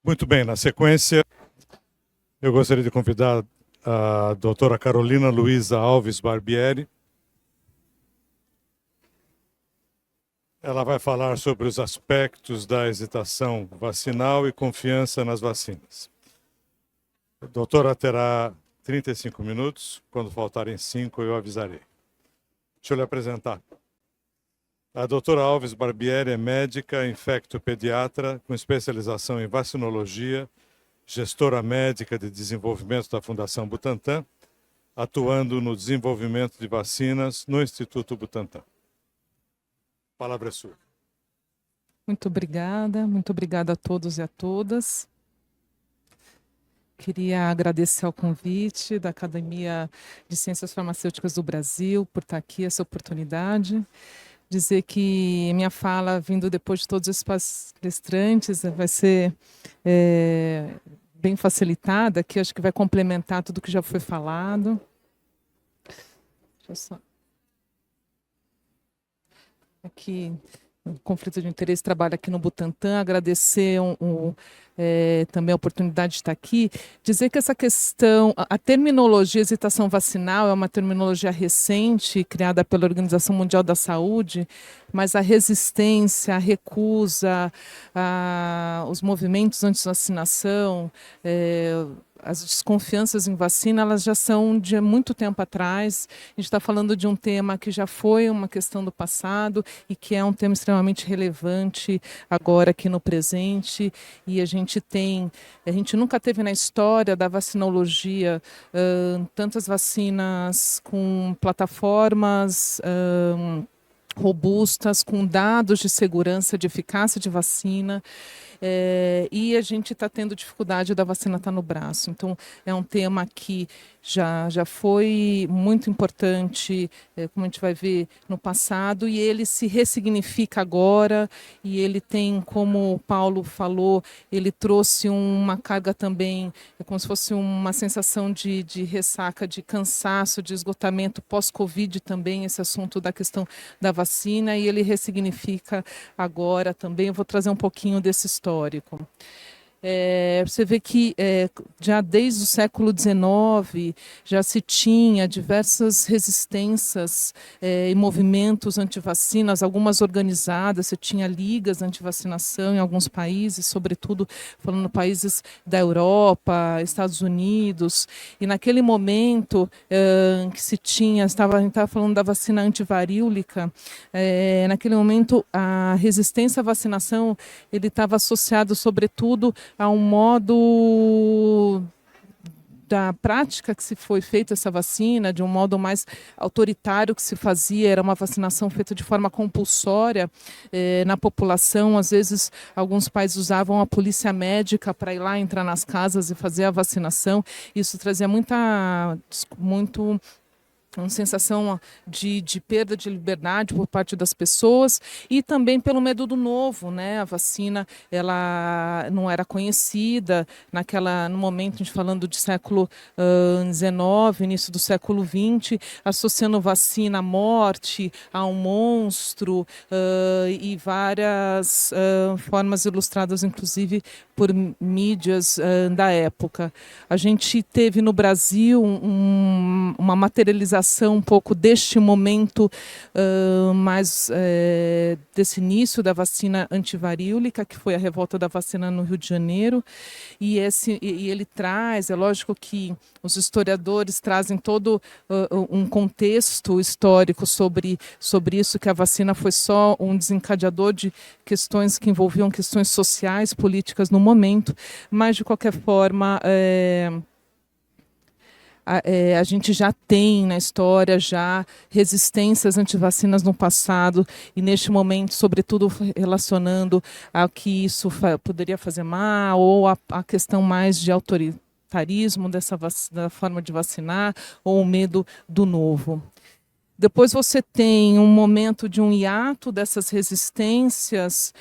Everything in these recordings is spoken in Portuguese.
Muito bem, na sequência, eu gostaria de convidar a doutora Carolina Luiza Alves Barbieri. Ela vai falar sobre os aspectos da hesitação vacinal e confiança nas vacinas. A doutora terá 35 minutos, quando faltarem 5 eu avisarei. Deixa eu lhe apresentar. A doutora Alves Barbieri é médica infectopediatra com especialização em vacinologia, gestora médica de desenvolvimento da Fundação Butantan, atuando no desenvolvimento de vacinas no Instituto Butantan. A palavra é sua. Muito obrigada a todos e a todas. Queria agradecer ao convite da Academia de Ciências Farmacêuticas do Brasil por estar aqui, essa oportunidade. Dizer que minha fala, vindo depois de todos esses palestrantes, vai ser bem facilitada, que acho que vai complementar tudo que já foi falado. Deixa eu só... Aqui, o conflito de interesse, trabalho aqui no Butantan, agradecer também a oportunidade de estar aqui, dizer que essa questão, a terminologia hesitação vacinal é uma terminologia recente, criada pela Organização Mundial da Saúde, mas a resistência, a recusa, os movimentos anti-vacinação, as desconfianças em vacina, elas já são de muito tempo atrás. A gente está falando de um tema que já foi uma questão do passado e que é um tema extremamente relevante agora aqui no presente. E a gente nunca teve na história da vacinologia tantas vacinas com plataformas robustas, com dados de segurança, de eficácia de vacina. E a gente está tendo dificuldade da vacina estar no braço. Então, é um tema que já foi muito importante, como a gente vai ver no passado, e ele se ressignifica agora, e ele tem, como o Paulo falou, ele trouxe uma carga também, como se fosse uma sensação de ressaca, de cansaço, de esgotamento pós-Covid também, esse assunto da questão da vacina, e ele ressignifica agora também. Eu vou trazer um pouquinho desse histórico. Você vê que já desde o século XIX já se tinha diversas resistências e movimentos antivacinas, algumas organizadas, você tinha ligas antivacinação em alguns países, sobretudo falando países da Europa, Estados Unidos, e naquele momento que se tinha, a gente estava falando da vacina antivaríolica, naquele momento a resistência à vacinação ele estava associado sobretudo a um modo da prática que se foi feita essa vacina, de um modo mais autoritário que se fazia, era uma vacinação feita de forma compulsória na população. Às vezes, alguns países usavam a polícia médica para ir lá, entrar nas casas e fazer a vacinação. Isso trazia uma sensação de perda de liberdade por parte das pessoas e também pelo medo do novo, né? A vacina ela não era conhecida no momento, a gente falando de século XIX, início do século XX, associando vacina à morte, a um monstro e várias formas ilustradas, inclusive por mídias da época. A gente teve no Brasil uma materialização um pouco deste momento mais desse início da vacina antivaríolica, que foi a revolta da vacina no Rio de Janeiro, e ele traz, é lógico que os historiadores trazem todo um contexto histórico sobre isso, que a vacina foi só um desencadeador de questões que envolviam questões sociais, políticas no momento, mas de qualquer forma a gente já tem na história já resistências antivacinas no passado e neste momento, sobretudo relacionando ao que isso poderia fazer mal ou a questão mais de autoritarismo da forma de vacinar ou o medo do novo. Depois você tem um momento de um hiato dessas resistências,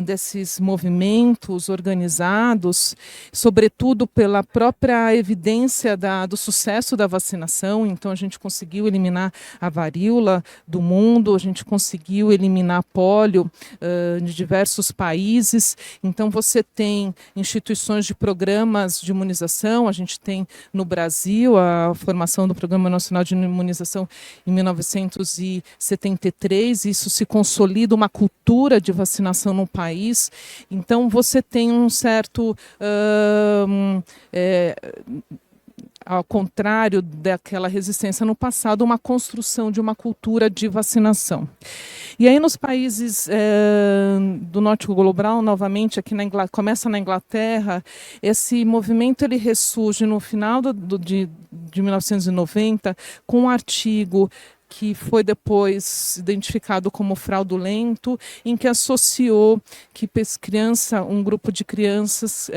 desses movimentos organizados, sobretudo pela própria evidência do sucesso da vacinação. Então, a gente conseguiu eliminar a varíola do mundo, a gente conseguiu eliminar a pólio de diversos países. Então, você tem instituições de programas de imunização. A gente tem no Brasil a formação do Programa Nacional de Imunização em 1973, isso se consolida uma cultura de vacinação no país. Então, você tem um certo... ao contrário daquela resistência no passado, uma construção de uma cultura de vacinação. E aí, nos países do norte global, novamente, aqui começa na Inglaterra, esse movimento ele ressurge no final de 1990, com um artigo que foi depois identificado como fraudulento, em que associou que um grupo de crianças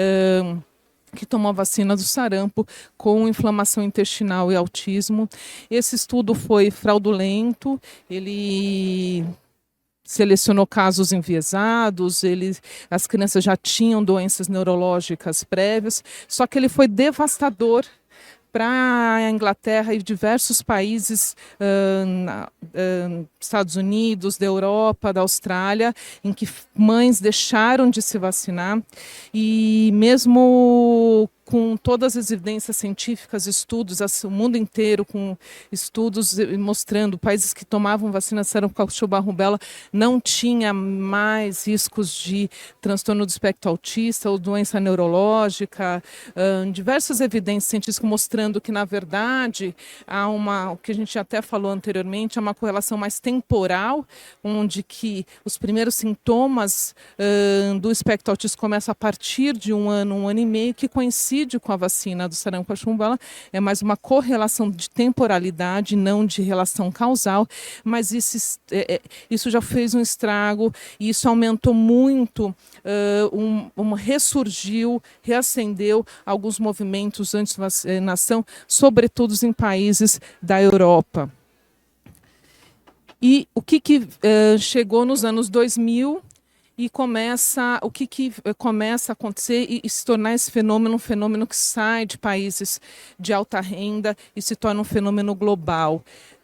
que tomou a vacina do sarampo com inflamação intestinal e autismo. Esse estudo foi fraudulento, ele selecionou casos enviesados, as crianças já tinham doenças neurológicas prévias, só que ele foi devastador para a Inglaterra e diversos países, Estados Unidos, da Europa, da Austrália, em que mães deixaram de se vacinar e mesmo com todas as evidências científicas, estudos, o mundo inteiro com estudos mostrando países que tomavam vacina sarampo, cachumba, rubéola não tinha mais riscos de transtorno do espectro autista ou doença neurológica, diversas evidências científicas mostrando que, na verdade, há o que a gente até falou anteriormente, é uma correlação mais temporal, onde que os primeiros sintomas do espectro autista começam a partir de um ano e meio, que coincide com a vacina do sarampo, cachumba, é mais uma correlação de temporalidade, não de relação causal, mas isso já fez um estrago e isso aumentou muito, ressurgiu, reacendeu alguns movimentos anti-vacinação, sobretudo em países da Europa. E o que chegou nos anos 2000 e o que começa a acontecer e se tornar esse fenômeno um fenômeno que sai de países de alta renda e se torna um fenômeno global.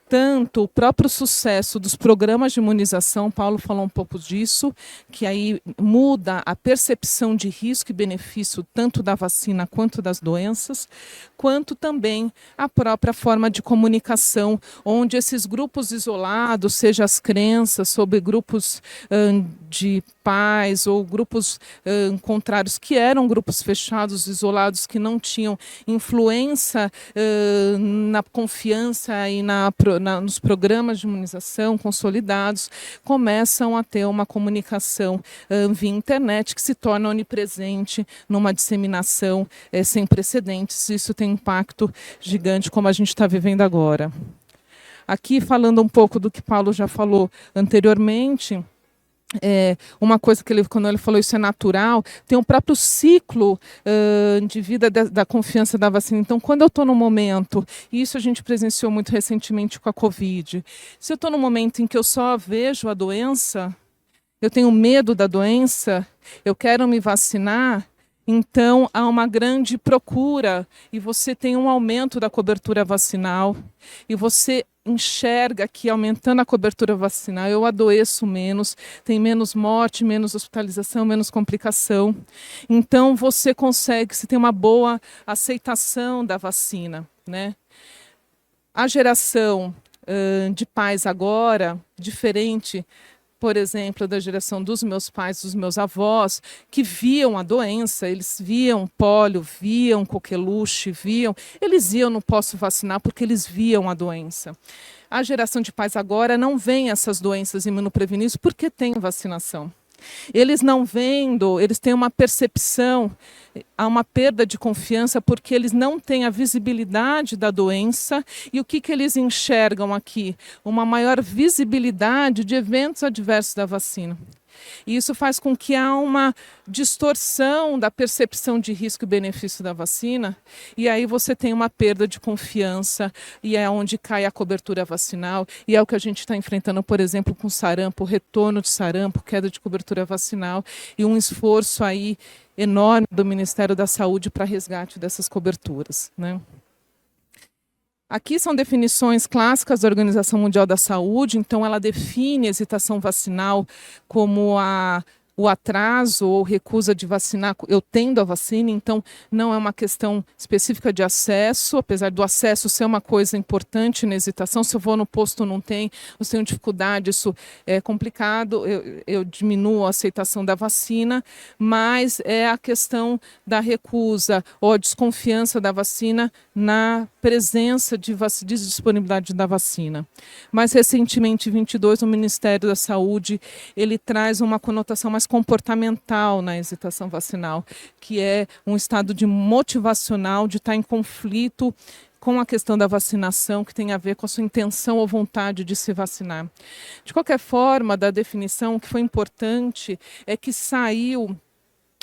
Tanto o próprio sucesso dos programas de imunização, Paulo falou um pouco disso, que aí muda a percepção de risco e benefício tanto da vacina quanto das doenças, quanto também a própria forma de comunicação, onde esses grupos isolados, seja as crenças sobre grupos de pais ou grupos contrários, que eram grupos fechados, isolados, que não tinham influência na confiança e nos programas de imunização consolidados, começam a ter uma comunicação via internet que se torna onipresente numa disseminação sem precedentes. Isso tem um impacto gigante, como a gente está vivendo agora. Aqui, falando um pouco do que Paulo já falou anteriormente, uma coisa que quando ele falou isso é natural, tem um próprio ciclo de vida da confiança da vacina. Então, quando eu estou no momento, e isso a gente presenciou muito recentemente com a Covid, se eu estou no momento em que eu só vejo a doença, eu tenho medo da doença, eu quero me vacinar, então há uma grande procura e você tem um aumento da cobertura vacinal e você enxerga que aumentando a cobertura vacinal eu adoeço menos, tem menos morte, menos hospitalização, menos complicação. Então você tem uma boa aceitação da vacina, né? A geração de pais agora, diferente, por exemplo, da geração dos meus pais, dos meus avós, que viam a doença, eles viam pólio, viam coqueluche, eles iam no posto vacinar porque eles viam a doença. A geração de pais agora não vê essas doenças imunopreveníveis porque tem vacinação. Eles não vendo, eles têm uma percepção, há uma perda de confiança porque eles não têm a visibilidade da doença. E o que eles enxergam aqui? Uma maior visibilidade de eventos adversos da vacina. E isso faz com que há uma distorção da percepção de risco e benefício da vacina, e aí você tem uma perda de confiança, e é onde cai a cobertura vacinal, e é o que a gente está enfrentando, por exemplo, com sarampo, retorno de sarampo, queda de cobertura vacinal, e um esforço aí enorme do Ministério da Saúde para resgate dessas coberturas, né? Aqui são definições clássicas da Organização Mundial da Saúde, então ela define a hesitação vacinal como o atraso ou recusa de vacinar, eu tendo a vacina, então não é uma questão específica de acesso, apesar do acesso ser uma coisa importante na hesitação, se eu vou no posto não tem, eu tenho dificuldade, isso é complicado, eu diminuo a aceitação da vacina, mas é a questão da recusa ou a desconfiança da vacina na presença de disponibilidade da vacina. Mais recentemente, em 22, o Ministério da Saúde, ele traz uma conotação mais comportamental na hesitação vacinal, que é um estado de motivacional, de estar em conflito com a questão da vacinação, que tem a ver com a sua intenção ou vontade de se vacinar. De qualquer forma, da definição, o que foi importante é que saiu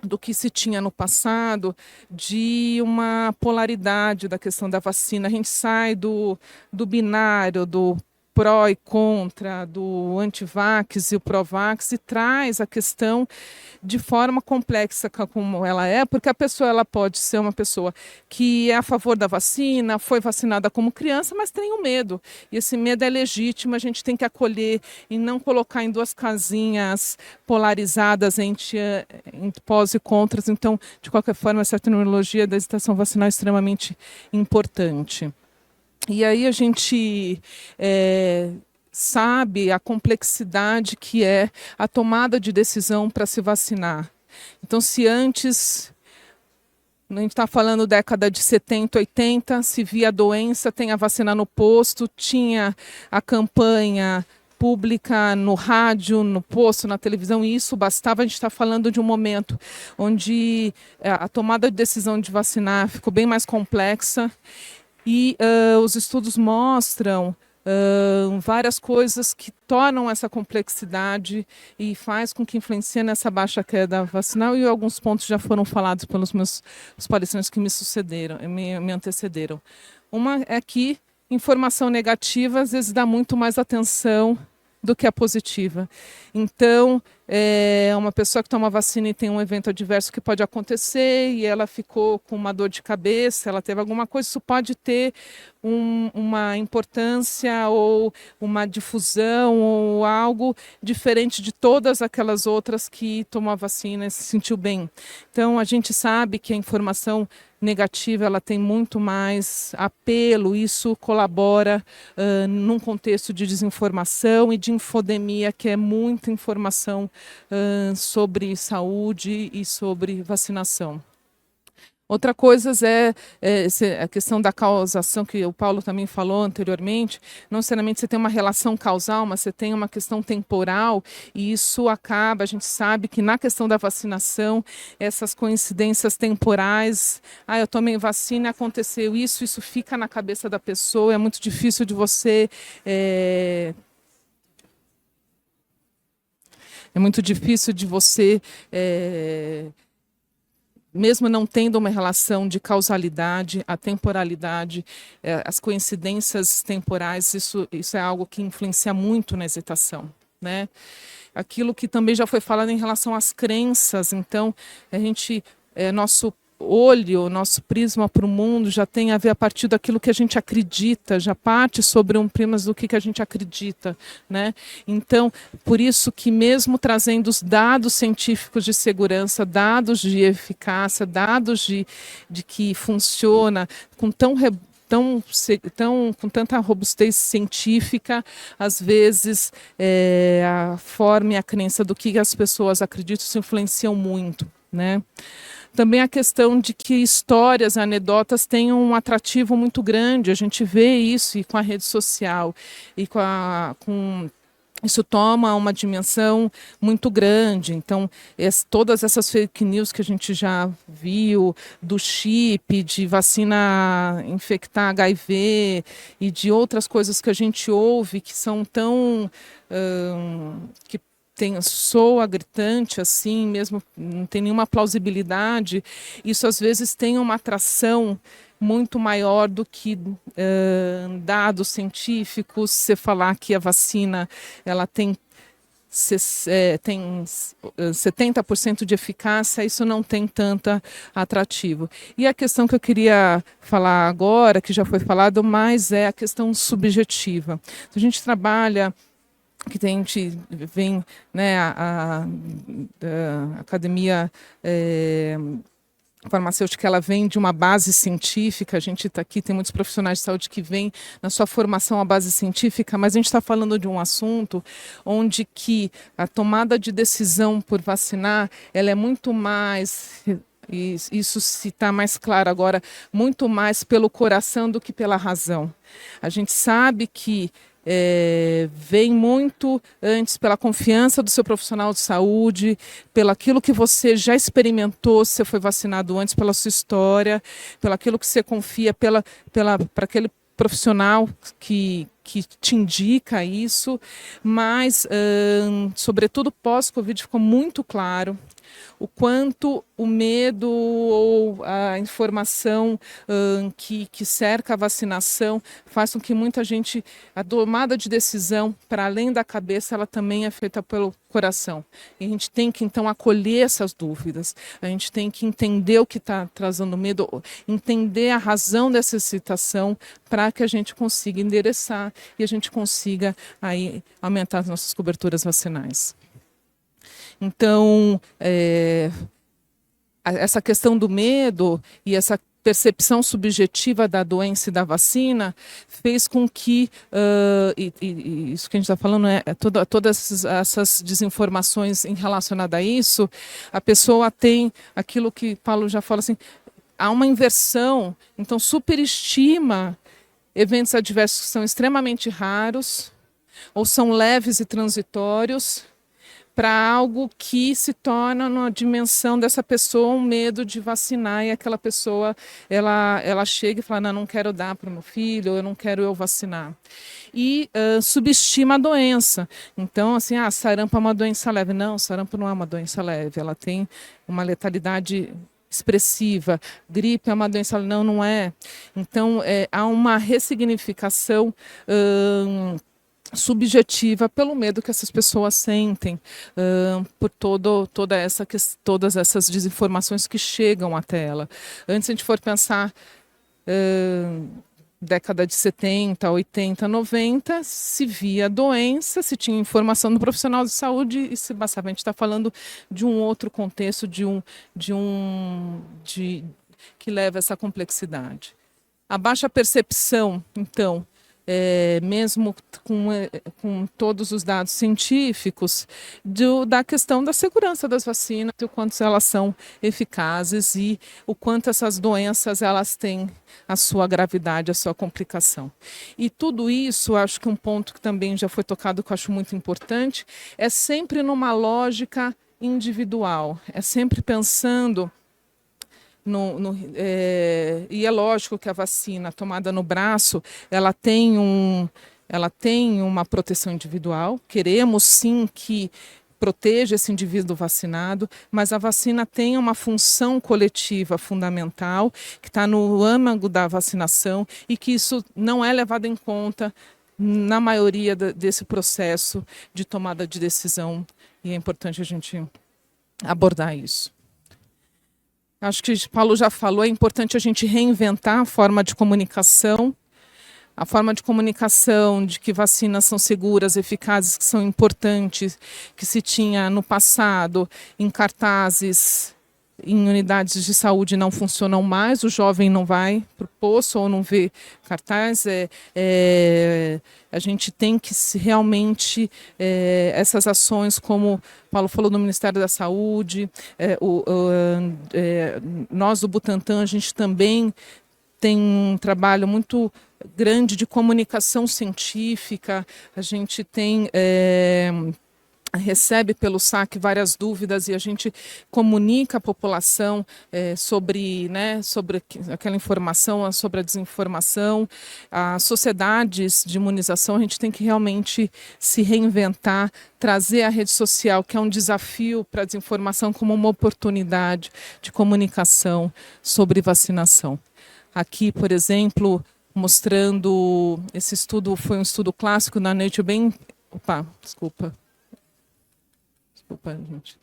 do que se tinha no passado, de uma polaridade da questão da vacina. A gente sai do binário, do pró e contra, do antivax e o provax, e traz a questão de forma complexa como ela é, porque a pessoa ela pode ser uma pessoa que é a favor da vacina, foi vacinada como criança, mas tem um medo. E esse medo é legítimo, a gente tem que acolher e não colocar em duas casinhas polarizadas entre pós e contras. Então, de qualquer forma, essa terminologia da hesitação vacinal é extremamente importante. E aí a gente sabe a complexidade que é a tomada de decisão para se vacinar. Então, se antes, a gente está falando década de 70, 80, se via a doença, tem a vacina no posto, tinha a campanha pública no rádio, no posto, na televisão, e isso bastava. A gente está falando de um momento onde a tomada de decisão de vacinar ficou bem mais complexa. E os estudos mostram várias coisas que tornam essa complexidade e faz com que influencie nessa baixa queda vacinal, e alguns pontos já foram falados pelos os palestrantes que me antecederam. Uma é que informação negativa às vezes dá muito mais atenção do que a positiva. Então, uma pessoa que toma vacina e tem um evento adverso que pode acontecer, e ela ficou com uma dor de cabeça, ela teve alguma coisa, isso pode ter uma importância ou uma difusão ou algo diferente de todas aquelas outras que tomou a vacina e se sentiu bem. Então, a gente sabe que a informação negativa ela tem muito mais apelo, isso colabora num contexto de desinformação e de infodemia, que é muita informação sobre saúde e sobre vacinação. Outra coisa é a questão da causação, que o Paulo também falou anteriormente. Não necessariamente você tem uma relação causal, mas você tem uma questão temporal, e isso acaba, a gente sabe que na questão da vacinação, essas coincidências temporais, eu tomei vacina, aconteceu isso fica na cabeça da pessoa, é muito difícil de você... É muito difícil de você... mesmo não tendo uma relação de causalidade, a temporalidade, as coincidências temporais, isso é algo que influencia muito na hesitação, né? Aquilo que também já foi falado em relação às crenças, então, nosso olho, nosso prisma para o mundo já tem a ver a partir daquilo que a gente acredita, já parte sobre um prisma do que a gente acredita, né? Então, por isso que mesmo trazendo os dados científicos de segurança, dados de eficácia, dados de que funciona com com tanta robustez científica, às vezes a forma e a crença do que as pessoas acreditam se influenciam muito, né? Também a questão de que histórias, anedotas têm um atrativo muito grande. A gente vê isso e com a rede social e isso toma uma dimensão muito grande. Então, todas essas fake news que a gente já viu, do chip, de vacina infectar HIV e de outras coisas que a gente ouve que são tão... que soa gritante, assim, mesmo não tem nenhuma plausibilidade, isso às vezes tem uma atração muito maior do que dados científicos. Você falar que a vacina ela tem 70% de eficácia, isso não tem tanta atrativo. E a questão que eu queria falar agora, que já foi falado, mais é a questão subjetiva. A gente trabalha, que a gente vem, né, a academia farmacêutica, ela vem de uma base científica. A gente está aqui, tem muitos profissionais de saúde que vêm na sua formação à base científica, mas a gente está falando de um assunto onde que a tomada de decisão por vacinar, ela é muito mais, e isso se está mais claro agora, muito mais pelo coração do que pela razão. A gente sabe que vem muito antes pela confiança do seu profissional de saúde, pelo aquilo que você já experimentou, se você foi vacinado antes, pela sua história, pelo aquilo que você confia, para aquele profissional que te indica isso, mas, sobretudo pós-Covid, ficou muito claro o quanto o medo ou a informação que cerca a vacinação faz com que muita gente, a tomada de decisão, para além da cabeça, ela também é feita pelo coração. E a gente tem que, então, acolher essas dúvidas, a gente tem que entender o que está trazendo medo, entender a razão dessa excitação, para que a gente consiga endereçar e a gente consiga aí aumentar as nossas coberturas vacinais. Então, essa questão do medo e essa percepção subjetiva da doença e da vacina fez com que, isso que a gente está falando, todas essas desinformações relacionadas a isso, a pessoa tem aquilo que Paulo já fala assim, há uma inversão, então superestima eventos adversos que são extremamente raros ou são leves e transitórios, para algo que se torna, na dimensão dessa pessoa, um medo de vacinar, e aquela pessoa ela chega e fala, não quero dar para o meu filho, eu não quero eu vacinar. E subestima a doença. Então, assim, sarampo é uma doença leve. Não, sarampo não é uma doença leve, ela tem uma letalidade expressiva. Gripe é uma doença, não é. Então, há uma ressignificação subjetiva pelo medo que essas pessoas sentem, por todas essas desinformações que chegam até ela. Antes, se a gente for pensar, década de 70, 80, 90, se via doença, se tinha informação do profissional de saúde e se bastava. A gente está falando de um outro contexto, que leva essa complexidade. A baixa percepção, então, mesmo com todos os dados científicos, da questão da segurança das vacinas, o quanto elas são eficazes e o quanto essas doenças elas têm a sua gravidade, a sua complicação. E tudo isso, acho que um ponto que também já foi tocado, que eu acho muito importante, é sempre numa lógica individual, é sempre pensando e é lógico que a vacina tomada no braço, ela tem uma proteção individual. Queremos sim que proteja esse indivíduo vacinado, mas a vacina tem uma função coletiva fundamental, que está no âmago da vacinação e que isso não é levado em conta na maioria desse processo de tomada de decisão, e é importante a gente abordar isso. Acho que o Paulo já falou, é importante a gente reinventar a forma de comunicação, de que vacinas são seguras, eficazes, que são importantes, que se tinha no passado em cartazes, em unidades de saúde não funcionam mais, o jovem não vai para o posto ou não vê cartaz. A gente tem que realmente, essas ações, como o Paulo falou, no Ministério da Saúde, nós do Butantan, a gente também tem um trabalho muito grande de comunicação científica, a gente tem recebe pelo saque várias dúvidas e a gente comunica à população sobre, né, sobre aquela informação, sobre a desinformação. As sociedades de imunização, a gente tem que realmente se reinventar, trazer a rede social, que é um desafio para a desinformação, como uma oportunidade de comunicação sobre vacinação. Aqui, por exemplo, mostrando, esse estudo foi um estudo clássico na Nature, bem... Opa, desculpa, gente.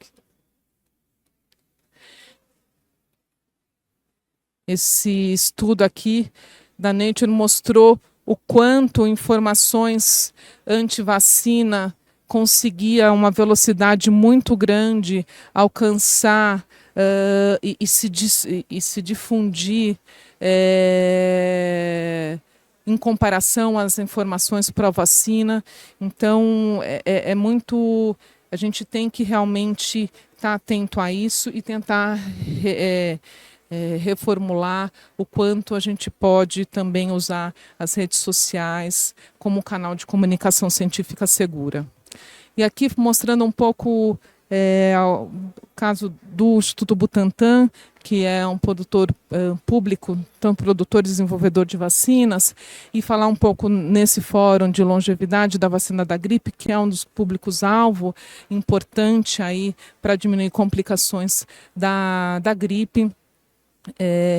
Esse estudo aqui da Nature mostrou o quanto informações anti-vacina conseguia uma velocidade muito grande alcançar e se difundir em comparação às informações pró-vacina. Então, é muito... A gente tem que realmente estar atento a isso e tentar reformular o quanto a gente pode também usar as redes sociais como canal de comunicação científica segura. E aqui mostrando um pouco o caso do Instituto Butantan, que é um produtor público, então produtor e desenvolvedor de vacinas, e falar um pouco nesse fórum de longevidade da vacina da gripe, que é um dos públicos-alvo importante aí para diminuir complicações da gripe.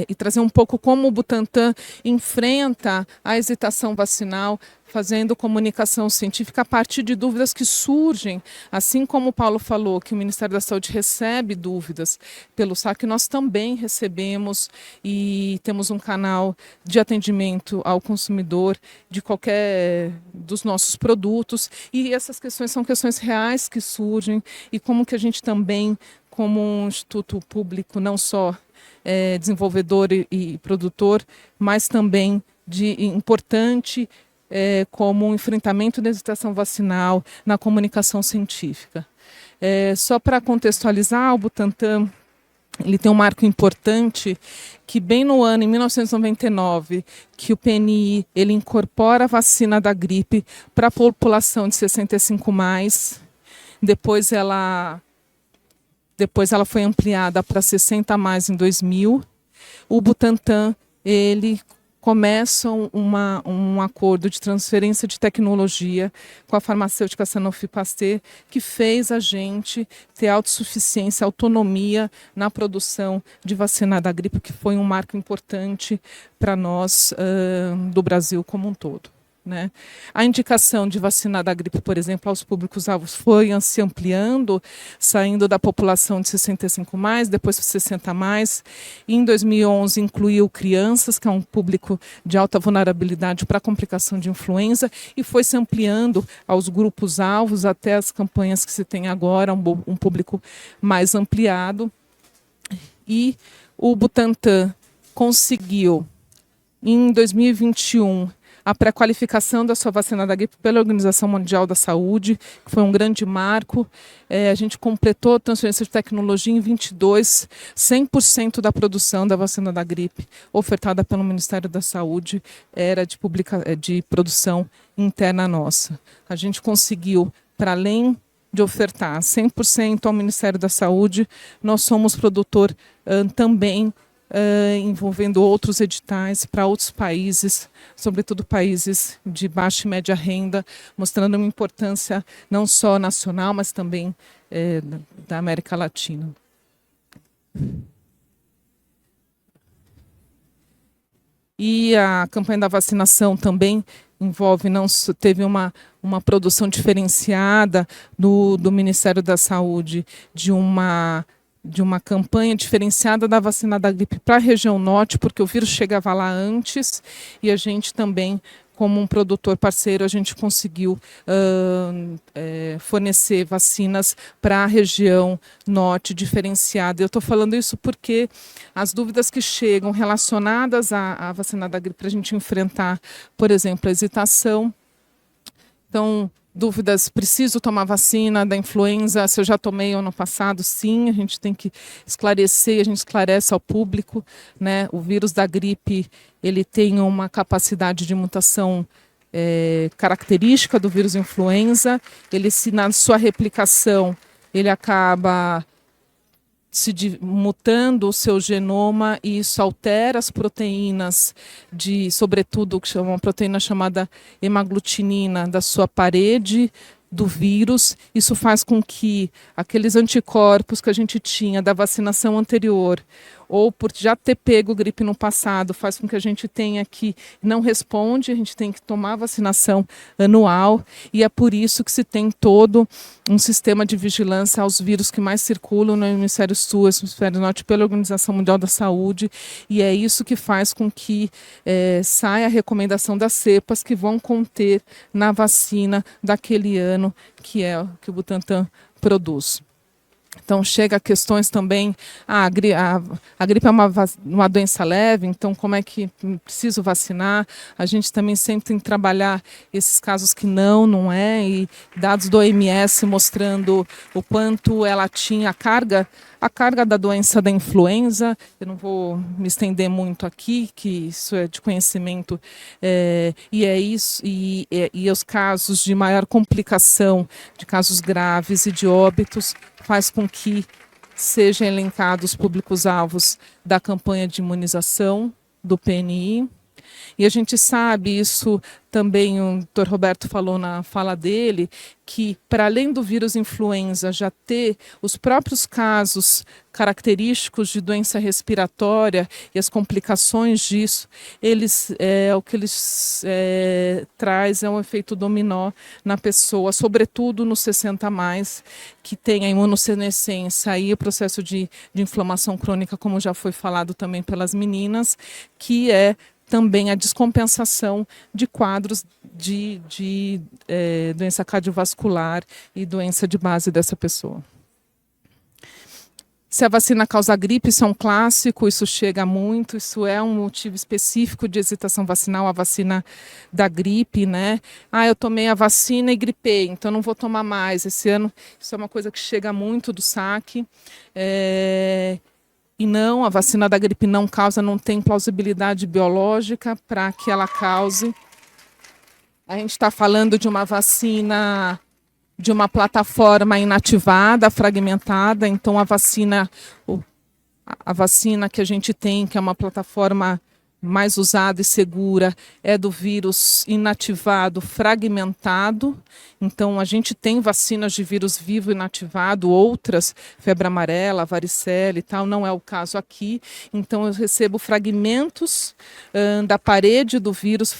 E trazer um pouco como o Butantan enfrenta a hesitação vacinal, fazendo comunicação científica a partir de dúvidas que surgem, assim como o Paulo falou, que o Ministério da Saúde recebe dúvidas pelo saque, nós também recebemos e temos um canal de atendimento ao consumidor de qualquer dos nossos produtos, e essas questões são questões reais que surgem, e como que a gente também, como um instituto público, não só desenvolvedor e produtor, mas também importante como um enfrentamento da hesitação vacinal na comunicação científica. Só para contextualizar, o Butantan ele tem um marco importante que bem no ano, em 1999, que o PNI ele incorpora a vacina da gripe para a população de 65+, depois ela foi ampliada para 60+ em 2000. O Butantan ele começa um acordo de transferência de tecnologia com a farmacêutica Sanofi Pasteur, que fez a gente ter autossuficiência, autonomia na produção de vacina da gripe, que foi um marco importante para nós do Brasil como um todo. Né? A indicação de vacina da gripe, por exemplo, aos públicos-alvos foi se ampliando, saindo da população de 65+, depois 60+. E em 2011 incluiu crianças, que é um público de alta vulnerabilidade para complicação de influenza, e foi se ampliando aos grupos-alvos até as campanhas que se tem agora, um público mais ampliado. E o Butantan conseguiu, em 2021, a pré-qualificação da sua vacina da gripe pela Organização Mundial da Saúde, que foi um grande marco. A gente completou a transferência de tecnologia em 22, 100% da produção da vacina da gripe ofertada pelo Ministério da Saúde era de produção interna nossa. A gente conseguiu, para além de ofertar 100% ao Ministério da Saúde, nós somos produtor também envolvendo outros editais para outros países, sobretudo países de baixa e média renda, mostrando uma importância não só nacional, mas também da América Latina. E a campanha da vacinação também envolve, teve uma produção diferenciada do Ministério da Saúde de uma campanha diferenciada da vacina da gripe para a região norte, porque o vírus chegava lá antes, e a gente também, como um produtor parceiro, a gente conseguiu fornecer vacinas para a região norte diferenciada. Eu estou falando isso porque as dúvidas que chegam relacionadas à vacina da gripe para a gente enfrentar, por exemplo, a hesitação. Então, dúvidas, preciso tomar vacina da influenza, se eu já tomei ano passado? Sim, a gente tem que esclarecer, a gente esclarece ao público, né? O vírus da gripe, ele tem uma capacidade de mutação característica do vírus influenza. Ele, na sua replicação, ele acaba mutando o seu genoma e isso altera as proteínas sobretudo, uma proteína chamada hemaglutinina da sua parede do vírus. Isso faz com que aqueles anticorpos que a gente tinha da vacinação anterior, ou por já ter pego gripe no passado, faz com que a gente tenha que não responde, a gente tem que tomar vacinação anual, e é por isso que se tem todo um sistema de vigilância aos vírus que mais circulam no hemisfério sul, no hemisfério norte, pela Organização Mundial da Saúde, e é isso que faz com que saia a recomendação das cepas que vão conter na vacina daquele ano que é que o Butantan produz. Então, chega a questões também, a gripe é uma doença leve, então como é que preciso vacinar? A gente também sempre tem que trabalhar esses casos que não é, e dados do OMS mostrando o quanto ela tinha a carga da doença da influenza. Eu não vou me estender muito aqui, que isso é de conhecimento, e é isso, e os casos de maior complicação, de casos graves e de óbitos, faz com que sejam elencados os públicos-alvos da campanha de imunização do PNI. E a gente sabe, isso também o Dr. Roberto falou na fala dele, que para além do vírus influenza já ter os próprios casos característicos de doença respiratória e as complicações disso, o que eles traz é um efeito dominó na pessoa, sobretudo nos 60+, que tem a imunossenescência e o processo de inflamação crônica, como já foi falado também pelas meninas, que é também a descompensação de quadros de doença cardiovascular e doença de base dessa pessoa. Se a vacina causa gripe, isso é um clássico, isso chega muito, isso é um motivo específico de hesitação vacinal, a vacina da gripe, né? Eu tomei a vacina e gripei, então não vou tomar mais. Esse ano, isso é uma coisa que chega muito do saque. E não, a vacina da gripe não tem plausibilidade biológica para que ela cause. A gente está falando de uma vacina, de uma plataforma inativada, fragmentada. Então, a vacina que a gente tem, que é uma plataforma mais usada e segura, é do vírus inativado, fragmentado. Então, a gente tem vacinas de vírus vivo inativado, outras, febre amarela, varicela e tal, não é o caso aqui. Então, eu recebo fragmentos da parede do vírus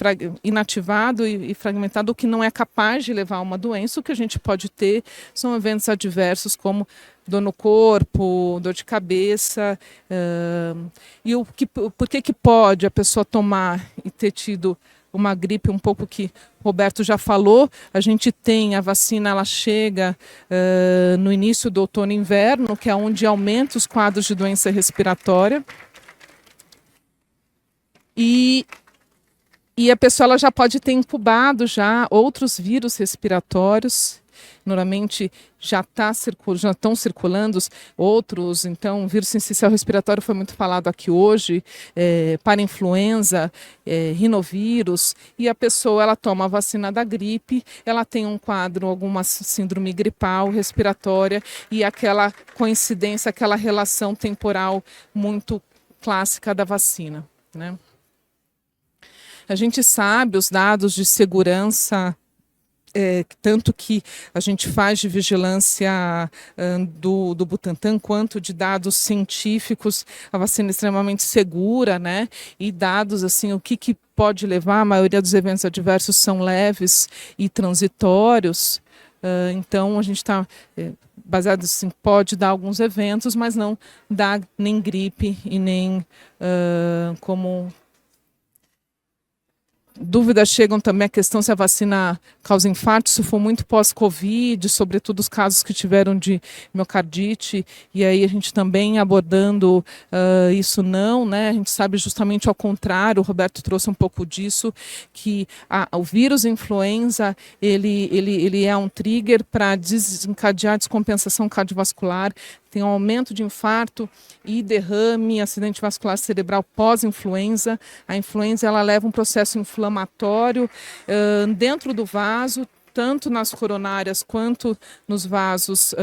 inativado e fragmentado, o que não é capaz de levar a uma doença. O que a gente pode ter são eventos adversos, como dor no corpo, dor de cabeça. E por que pode a pessoa tomar e ter tido uma gripe, um pouco que o Roberto já falou? A gente tem a vacina, ela chega no início do outono e inverno, que é onde aumenta os quadros de doença respiratória. E a pessoa ela já pode ter incubado já outros vírus respiratórios. Normalmente já estão circulando outros. Então, o vírus sincicial respiratório foi muito falado aqui hoje, para influenza, rinovírus, e a pessoa ela toma a vacina da gripe, ela tem um quadro, alguma síndrome gripal, respiratória, e aquela coincidência, aquela relação temporal muito clássica da vacina, né? A gente sabe os dados de segurança, tanto que a gente faz de vigilância do Butantan, quanto de dados científicos, a vacina é extremamente segura, né? E dados, assim, o que pode levar, a maioria dos eventos adversos são leves e transitórios. Então, a gente está baseado assim, pode dar alguns eventos, mas não dá nem gripe e nem como... Dúvidas chegam também a questão se a vacina causa infarto, se for muito pós-Covid, sobretudo os casos que tiveram de miocardite, e aí a gente também abordando isso não, né? A gente sabe justamente ao contrário, o Roberto trouxe um pouco disso, que o vírus influenza, ele é um trigger para desencadear descompensação cardiovascular, tem um aumento de infarto e derrame, acidente vascular cerebral pós-influenza. A influenza ela leva um processo inflamatório dentro do vaso, tanto nas coronárias quanto nos vasos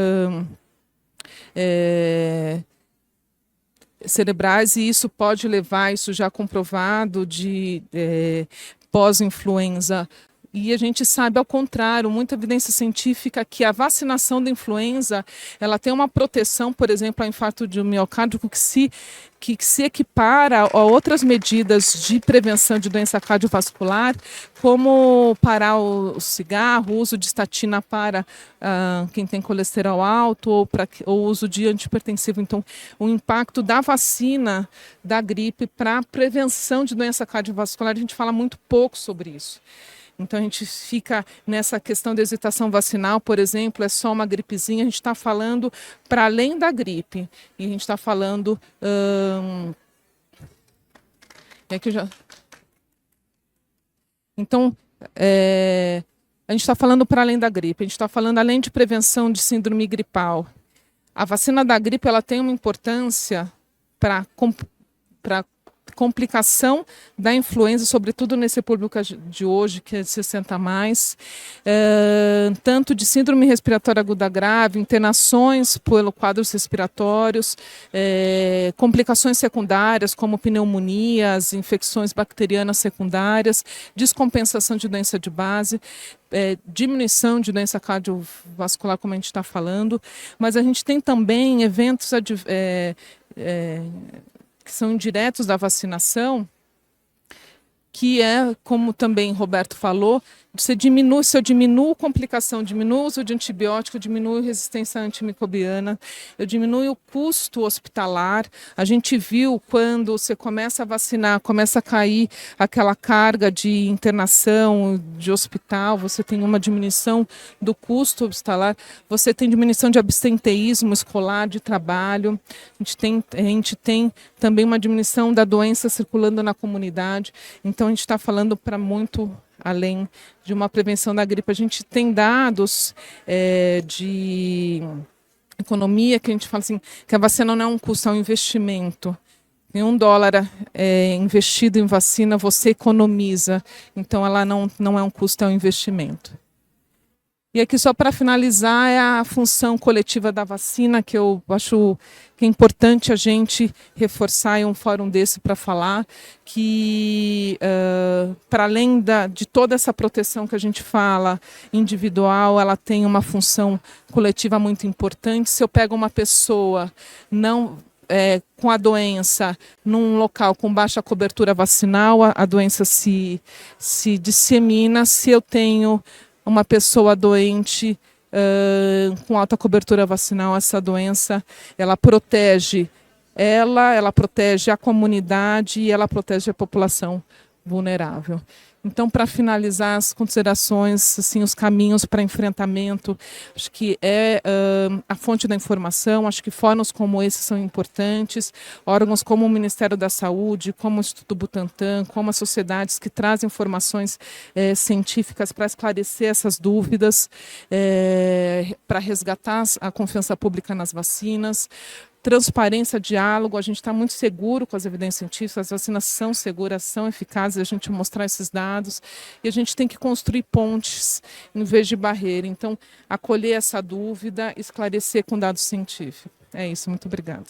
cerebrais, e isso pode levar, isso já comprovado, de pós-influenza. E a gente sabe, ao contrário, muita evidência científica que a vacinação da influenza ela tem uma proteção, por exemplo, ao infarto de miocárdio, que se equipara a outras medidas de prevenção de doença cardiovascular, como parar o cigarro, o uso de estatina para quem tem colesterol alto, ou o uso de antihipertensivo. Então, o impacto da vacina da gripe para a prevenção de doença cardiovascular, a gente fala muito pouco sobre isso. Então, a gente fica nessa questão da hesitação vacinal, por exemplo, é só uma gripezinha, a gente está falando para além da gripe. E a gente está falando... Então, a gente está falando para além da gripe, a gente está falando além de prevenção de síndrome gripal. A vacina da gripe ela tem uma importância para complicação da influenza, sobretudo nesse público de hoje, que é de 60 a mais, tanto de síndrome respiratória aguda grave, internações pelo quadros respiratórios, complicações secundárias, como pneumonias, infecções bacterianas secundárias, descompensação de doença de base, diminuição de doença cardiovascular, como a gente está falando, mas a gente tem também eventos que são indiretos da vacinação, que é, como também Roberto falou, se eu diminuo complicação, diminuo o uso de antibiótico, diminuo a resistência antimicrobiana, eu diminuo o custo hospitalar. A gente viu quando você começa a vacinar, começa a cair aquela carga de internação, de hospital, você tem uma diminuição do custo hospitalar, você tem diminuição de absenteísmo escolar, de trabalho, a gente tem também uma diminuição da doença circulando na comunidade. Então, a gente está falando para muito além de uma prevenção da gripe. A gente tem dados de economia que a gente fala assim, que a vacina não é um custo, é um investimento. Em $1 investido em vacina, você economiza. Então, ela não é um custo, é um investimento. E aqui, só para finalizar, é a função coletiva da vacina, que eu acho que é importante a gente reforçar em um fórum desse para falar, que para além de toda essa proteção que a gente fala individual, ela tem uma função coletiva muito importante. Se eu pego uma pessoa com a doença num local com baixa cobertura vacinal, a doença se dissemina. Se eu tenho uma pessoa doente com alta cobertura vacinal, essa doença ela protege ela protege a comunidade e ela protege a população vulnerável. Então, para finalizar as considerações, assim, os caminhos para enfrentamento, acho que a fonte da informação, acho que fóruns como esse são importantes, órgãos como o Ministério da Saúde, como o Instituto Butantan, como as sociedades que trazem informações científicas para esclarecer essas dúvidas, para resgatar a confiança pública nas vacinas. Transparência, diálogo, a gente está muito seguro com as evidências científicas, as vacinas são seguras, são eficazes, a gente mostrar esses dados, e a gente tem que construir pontes em vez de barreira. Então, acolher essa dúvida, esclarecer com dados científicos. É isso, muito obrigada.